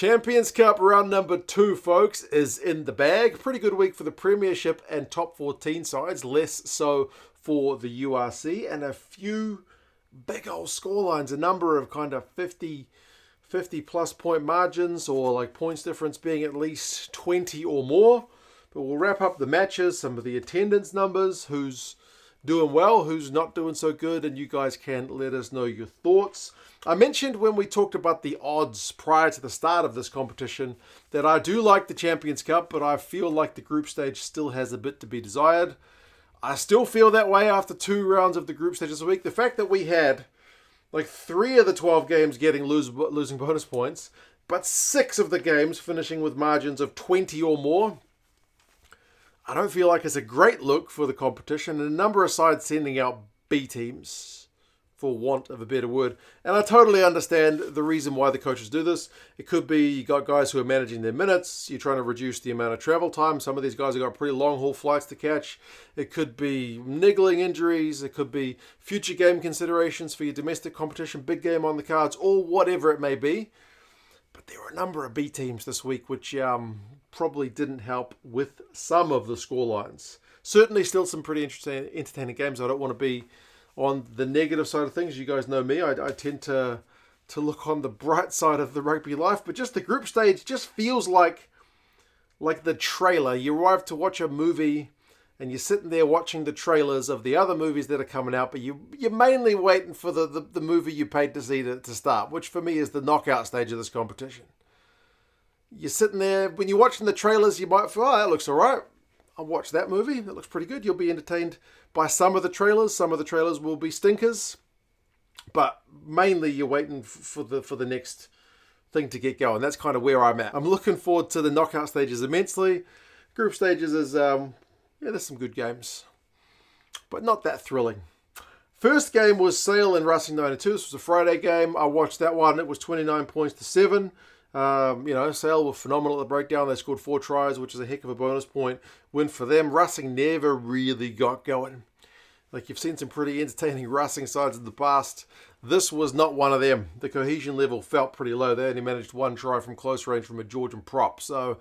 Champions Cup round number 2, folks, is in the bag. Pretty good week for the Premiership and top 14 sides, less so for the URC, and a few big old scorelines, a number of kind of 50 plus point margins, or like points difference being at least 20 or more. But we'll wrap up the matches, some of the attendance numbers, who's doing well, who's not doing so good, and you guys can let us know your thoughts. I mentioned when we talked about the odds prior to the start of this competition that I do like the Champions Cup, but I feel like the group stage still has a bit to be desired. I still feel that way after 2 rounds of the group stage this week. The fact that we had like 3 of the 12 games getting losing bonus points, but 6 of the games finishing with margins of 20 or more, I don't feel like it's a great look for the competition, and a number of sides sending out B teams, for want of a better word. And I totally understand the reason why the coaches do this. It could be you got guys who are managing their minutes, you're trying to reduce the amount of travel time. Some of these guys have got pretty long haul flights to catch. It could be niggling injuries. It could be future game considerations for your domestic competition, big game on the cards, or whatever it may be. But there were a number of B teams this week which probably didn't help with some of the scorelines. Certainly still some pretty interesting, entertaining games. I don't want to be on the negative side of things. You guys know me. I tend to look on the bright side of the rugby life, but just the group stage just feels like the trailer. You arrive to watch a movie and you're sitting there watching the trailers of the other movies that are coming out, but you're mainly waiting for the movie you paid to see to start, which for me is the knockout stage of this competition. You're sitting there, when you're watching the trailers, you might feel, oh, that looks all right. I'll watch that movie. That looks pretty good. You'll be entertained by some of the trailers. Some of the trailers will be stinkers. But mainly you're waiting for the next thing to get going. That's kind of where I'm at. I'm looking forward to the knockout stages immensely. Group stages is, there's some good games, but not that thrilling. First game was Sale and Racing 92. This was a Friday game. I watched that one. It was 29 points to 7. Sale were phenomenal at the breakdown. They scored 4 tries, which is a heck of a bonus point win for them. Racing never really got going. Like, you've seen some pretty entertaining Racing sides in the past. This was not one of them. The cohesion level felt pretty low. They only managed 1 try from close range from a Georgian prop. So,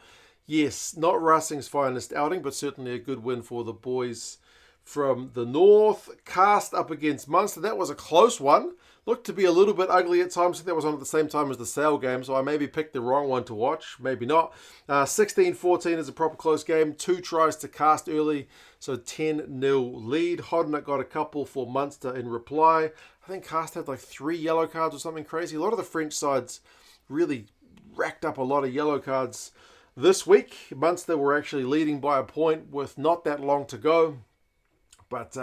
yes, not Racing's finest outing, but certainly a good win for the boys from the north. Cast up against Munster. That was a close one. Looked to be a little bit ugly at times. I think that was on at the same time as the Sale game, so I maybe picked the wrong one to watch. Maybe not. 16-14 is a proper close game. 2 tries to Cast early, so 10-0 lead. Hodnett got a couple for Munster in reply. I think Cast had like 3 yellow cards or something crazy. A lot of the French sides really racked up a lot of yellow cards this week. Munster were actually leading by a point with not that long to go. But,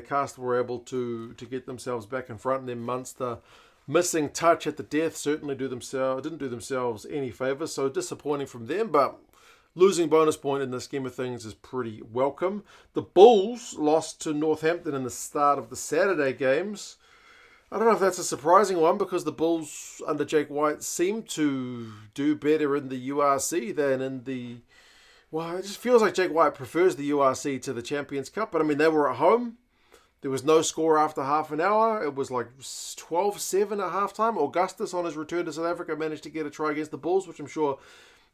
Cast were able to get themselves back in front, and then Munster missing touch at the death certainly didn't do themselves any favours, so disappointing from them, but losing bonus point in the scheme of things is pretty welcome. The Bulls lost to Northampton in the start of the Saturday games. I don't know if that's a surprising one, because the Bulls under Jake White seem to do better in the URC than in the... Well, it just feels like Jake White prefers the URC to the Champions Cup, but I mean, they were at home. There was no score after half an hour. It was like 12-7 at halftime. Augustus, on his return to South Africa, managed to get a try against the Bulls, which I'm sure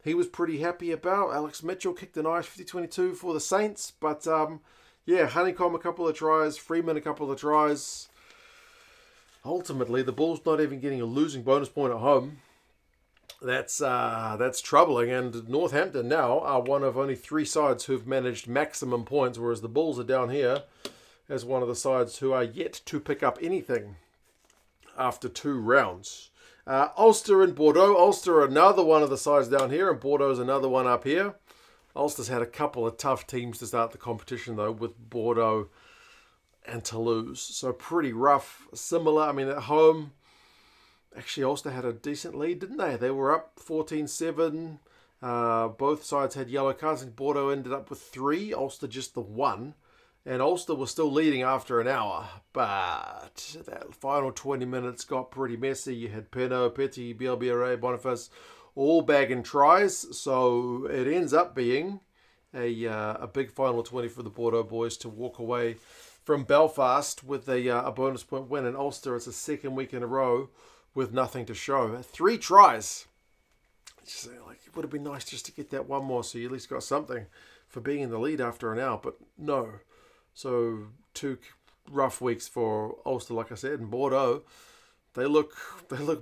he was pretty happy about. Alex Mitchell kicked a nice 50-22 for the Saints. But, Honeycomb a couple of tries. Freeman a couple of tries. Ultimately, the Bulls not even getting a losing bonus point at home. That's troubling. And Northampton now are one of only 3 sides who've managed maximum points, whereas the Bulls are down here as one of the sides who are yet to pick up anything after 2 rounds. Ulster and Bordeaux. Ulster are another one of the sides down here, and Bordeaux's another one up here. Ulster's had a couple of tough teams to start the competition, though, with Bordeaux and Toulouse. So pretty rough. Similar, I mean, at home, actually Ulster had a decent lead, didn't they? They were up 14-7. Both sides had yellow cards, and Bordeaux ended up with 3. Ulster just the 1. And Ulster was still leading after an hour, but that final 20 minutes got pretty messy. You had Peno, Petty, Bielbiere, Boniface all bagging tries, so it ends up being a big final 20 for the Bordeaux boys to walk away from Belfast with a bonus point win. And Ulster, it's a second week in a row with nothing to show. 3 tries Just like, it would have been nice just to get that one more, so you at least got something for being in the lead after an hour. But no. So 2 rough weeks for Ulster, like I said, and Bordeaux. They look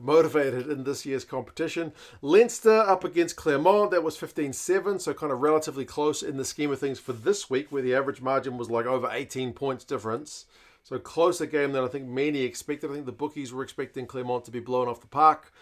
motivated in this year's competition. Leinster up against Clermont. That was 15-7, so kind of relatively close in the scheme of things for this week, where the average margin was like over 18 points difference. So closer game than I think many expected. I think the bookies were expecting Clermont to be blown off the park.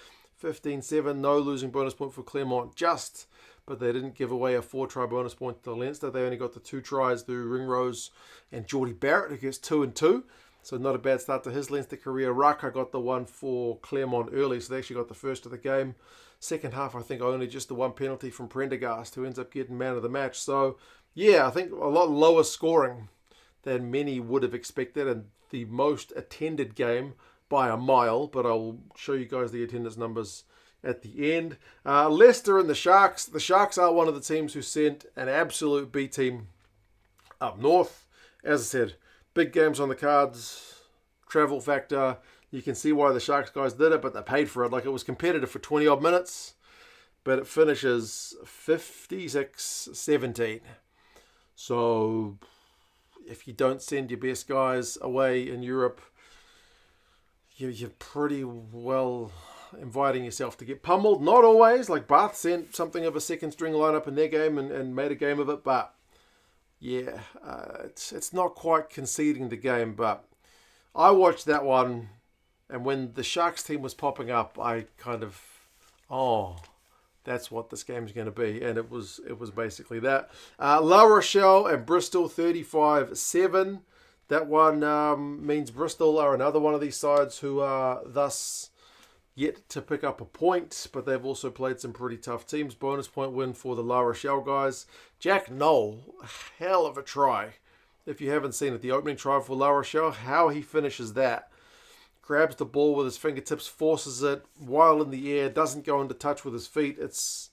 15-7, no losing bonus point for Clermont just, but they didn't give away a 4-try bonus point to Leinster. They only got the 2 tries through Ringrose and Geordie Barrett, who gets 2 and 2. So not a bad start to his Leinster career. Raka got the one for Clermont early, so they actually got the first of the game. Second half, I think only just the one penalty from Prendergast, who ends up getting man of the match. So, yeah, I think a lot lower scoring than many would have expected, and the most attended game by a mile, but I'll show you guys the attendance numbers at the end. Leicester and the Sharks. The Sharks are one of the teams who sent an absolute B team up north. As I said, big games on the cards, travel factor. You can see why the Sharks guys did it, but they paid for it. Like, it was competitive for 20 odd minutes, but it finishes 56-17. So if you don't send your best guys away in Europe, you're pretty well inviting yourself to get pummeled. Not always. Like, Bath sent something of a second string lineup in their game and made a game of it, but yeah, it's not quite conceding the game. But I watched that one, and when the Sharks team was popping up, I kind of, that's what this game's going to be. And it was basically that. La Rochelle and Bristol 35-7. That one means Bristol are another one of these sides who are thus yet to pick up a point, but they've also played some pretty tough teams. Bonus point win for the La Rochelle guys. Jack Knoll, hell of a try. If you haven't seen it, the opening try for La Rochelle, how he finishes that. Grabs the ball with his fingertips, forces it while in the air, doesn't go into touch with his feet. It's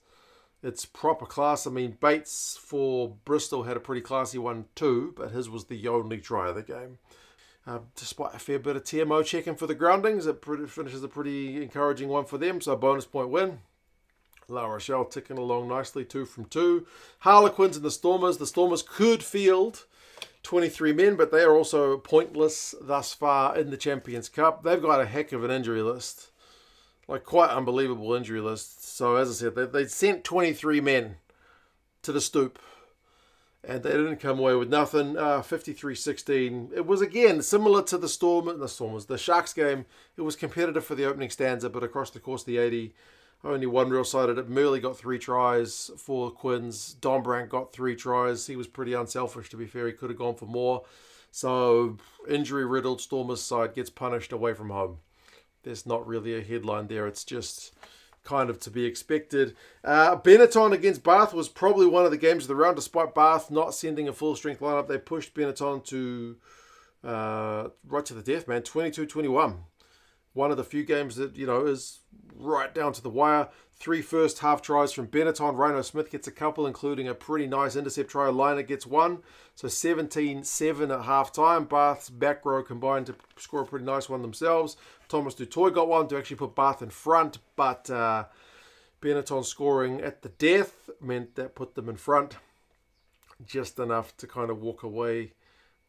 proper class. I mean, Bates for Bristol had a pretty classy one too, but his was the only try of the game. Despite a fair bit of TMO checking for the groundings, it finishes a pretty encouraging one for them, so a bonus point win. La Rochelle ticking along nicely, 2 from 2. Harlequins and the Stormers. The Stormers could field 23 men, but they are also pointless thus far in the Champions Cup. They've got a heck of an injury list. Like, quite unbelievable injury list. So, as I said, they sent 23 men to the stoop, and they didn't come away with nothing. 53-16. It was, again, similar to the Sharks game. It was competitive for the opening stanza, but across the course of the 80, only one real side at it. Murley got 3 tries for Quins. Dombrand got 3 tries. He was pretty unselfish, to be fair. He could have gone for more. So, injury-riddled Stormers side gets punished away from home. There's not really a headline there. It's just kind of to be expected. Benetton against Bath was probably one of the games of the round. Despite Bath not sending a full-strength lineup, they pushed Benetton to right to the death, man. 22-21. One of the few games that, is right down to the wire. 3 first half tries from Benetton. Rhino Smith gets a couple, including a pretty nice intercept try. Liner gets 1. So 17-7 at half time. Bath's back row combined to score a pretty nice one themselves. Thomas Dutoy got one to actually put Bath in front, but Benetton scoring at the death meant that put them in front. Just enough to kind of walk away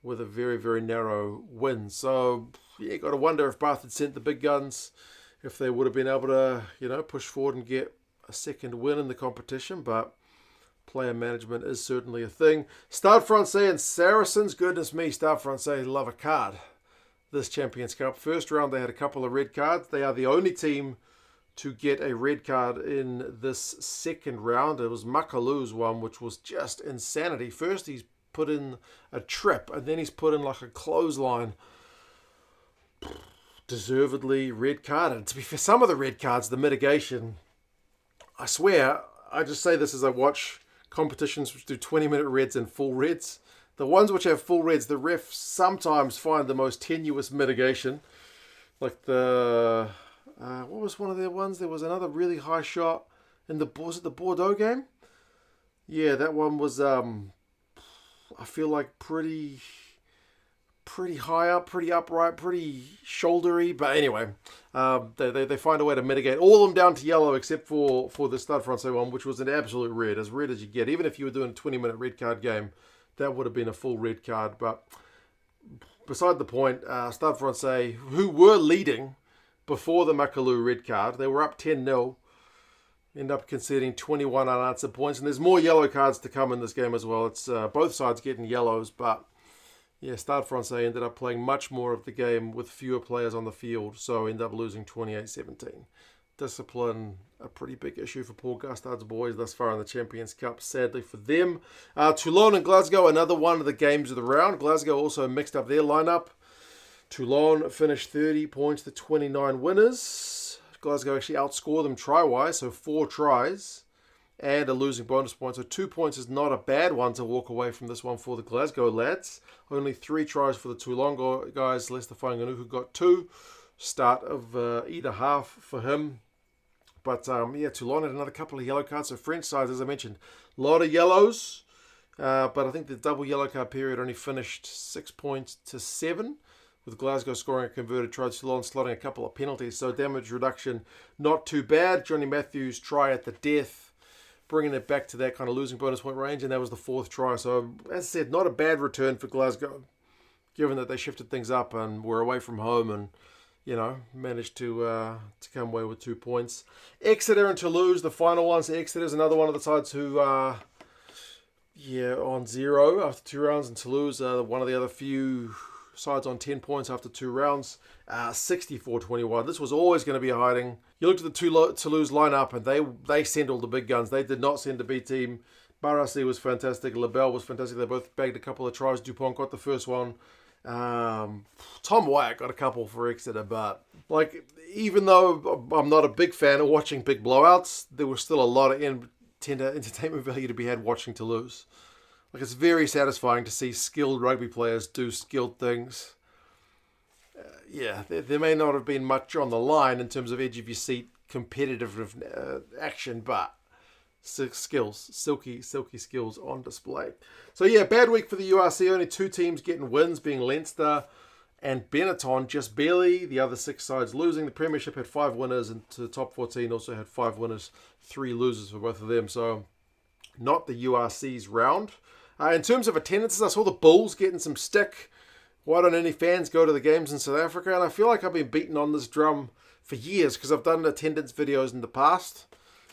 with a very, very narrow win. So, yeah, got to wonder if Bath had sent the big guns, if they would have been able to, push forward and get a second win in the competition. But player management is certainly a thing. Stade Francais and Saracens. Goodness me, Stade Francais love a card this Champions Cup. First round, they had a couple of red cards. They are the only team to get a red card in this second round. It was Makalu's one, which was just insanity. First, he's put in a trip, and then he's put in like a clothesline. Deservedly red carded. To be fair, some of the red cards, the mitigation, I swear, I just say this as I watch competitions which do 20-minute reds and full reds. The ones which have full reds, the refs sometimes find the most tenuous mitigation. Like what was one of their ones? There was another really high shot in the Bordeaux game? Yeah, that one was, I feel like pretty pretty high up, pretty upright, pretty shouldery. But anyway, they find a way to mitigate all of them down to yellow except for the Stade Francais one, which was an absolute red as you get. Even if you were doing a 20-minute red card game, that would have been a full red card. But beside the point, Stade Francais, who were leading before the Makalu red card, they were up 10-0. End up conceding 21 unanswered points. And there's more yellow cards to come in this game as well. It's both sides getting yellows, but yeah, Stade Francais ended up playing much more of the game with fewer players on the field, so ended up losing 28-17. Discipline, a pretty big issue for Paul Gustard's boys thus far in the Champions Cup, sadly for them. Toulon and Glasgow, another one of the games of the round. Glasgow also mixed up their lineup. Toulon finished 30 points to 29 winners. Glasgow actually outscored them try-wise, so 4 tries and a losing bonus point. So 2 points is not a bad one to walk away from this one for the Glasgow lads. Only 3 tries for the Toulon guys. Lester Fainga'anuku got 2. Start of either half for him. But yeah, Toulon had another couple of yellow cards. So French sides, as I mentioned, a lot of yellows. But I think the double yellow card period only finished 6 points to 7. With Glasgow scoring a converted try, Toulon slotting a couple of penalties. So damage reduction, not too bad. Johnny Matthews try at the death, bringing it back to that kind of losing bonus point range, and that was the 4th try. So, as I said, not a bad return for Glasgow, given that they shifted things up and were away from home and, managed to come away with 2 points. Exeter and Toulouse, the final one. So Exeter's another one of the sides who are, on 0 after 2 rounds, and Toulouse are one of the other few sides on 10 points after 2 rounds. 64-21. This was always going to be a hiding. You looked at the Toulouse lineup and they sent all the big guns. They did not send the B team. Barassi was fantastic. Lebel was fantastic. They both bagged a couple of tries. Dupont got the first one. Tom Wyatt got a couple for Exeter. But even though I'm not a big fan of watching big blowouts, there was still a lot of entertainment value to be had watching Toulouse. It's very satisfying to see skilled rugby players do skilled things. There may not have been much on the line in terms of edge of your seat competitive action, but skills, silky skills on display. So bad week for the URC. Only 2 teams getting wins, being Leinster and Benetton, just barely. The other 6 sides losing. The Premiership had 5 winners, and to the top 14 also had 5 winners, 3 losers for both of them. So not the URC's round. In terms of attendances, I saw the Bulls getting some stick. Why don't any fans go to the games in South Africa? And I feel like I've been beating on this drum for years because I've done attendance videos in the past,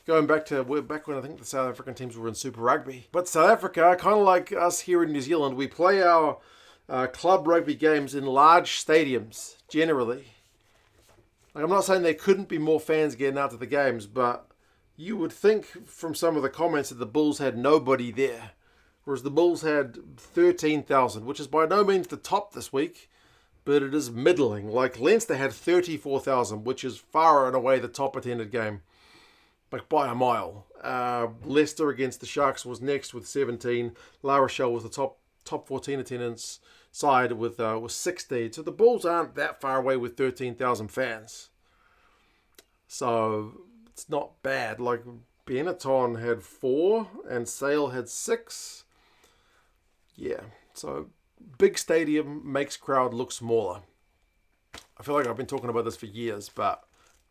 going back when I think the South African teams were in Super Rugby. But South Africa, kind of like us here in New Zealand, we play our club rugby games in large stadiums, generally. I'm not saying there couldn't be more fans getting out to the games, but you would think from some of the comments that the Bulls had nobody there. Whereas the Bulls had 13,000, which is by no means the top this week, but it is middling. Leinster had 34,000, which is far and away the top attended game, by a mile. Leicester against the Sharks was next with 17. La Rochelle was the top 14 attendance side with 16. So the Bulls aren't that far away with 13,000 fans. So it's not bad. Benetton had 4 and Sale had 6. Yeah, so big stadium makes crowd look smaller. I feel like I've been talking about this for years, but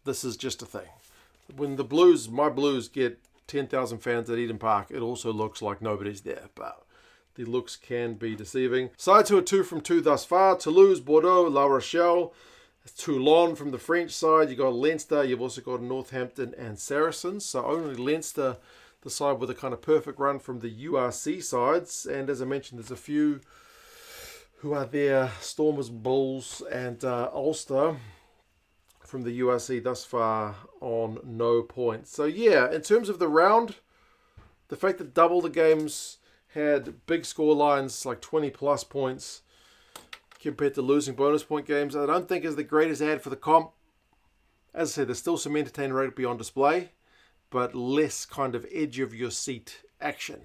this is just a thing. When my Blues get 10,000 fans at Eden Park, it also looks like nobody's there, but the looks can be deceiving. Sides who are 2 from 2 thus far: Toulouse, Bordeaux, La Rochelle, Toulon from the French side. You got Leinster, you've also got Northampton and Saracens. So only Leinster, the side with a kind of perfect run from the URC sides. And as I mentioned, there's a few who are there: Stormers, Bulls, and Ulster from the URC thus far on no points. So in terms of the round, the fact that double the games had big score lines, 20 plus points, compared to losing bonus point games, I don't think is the greatest ad for the comp. As I said, there's still some entertaining rugby on display, but less kind of edge of your seat action.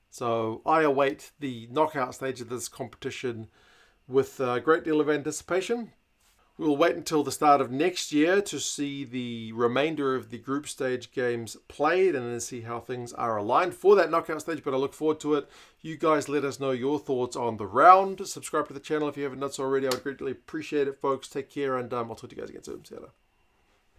So I await the knockout stage of this competition with a great deal of anticipation. We'll wait until the start of next year to see the remainder of the group stage games played and then see how things are aligned for that knockout stage, but I look forward to it. You guys let us know your thoughts on the round. Subscribe to the channel if you haven't done so already. I would greatly appreciate it, folks. Take care, and I'll talk to you guys again soon. See you later.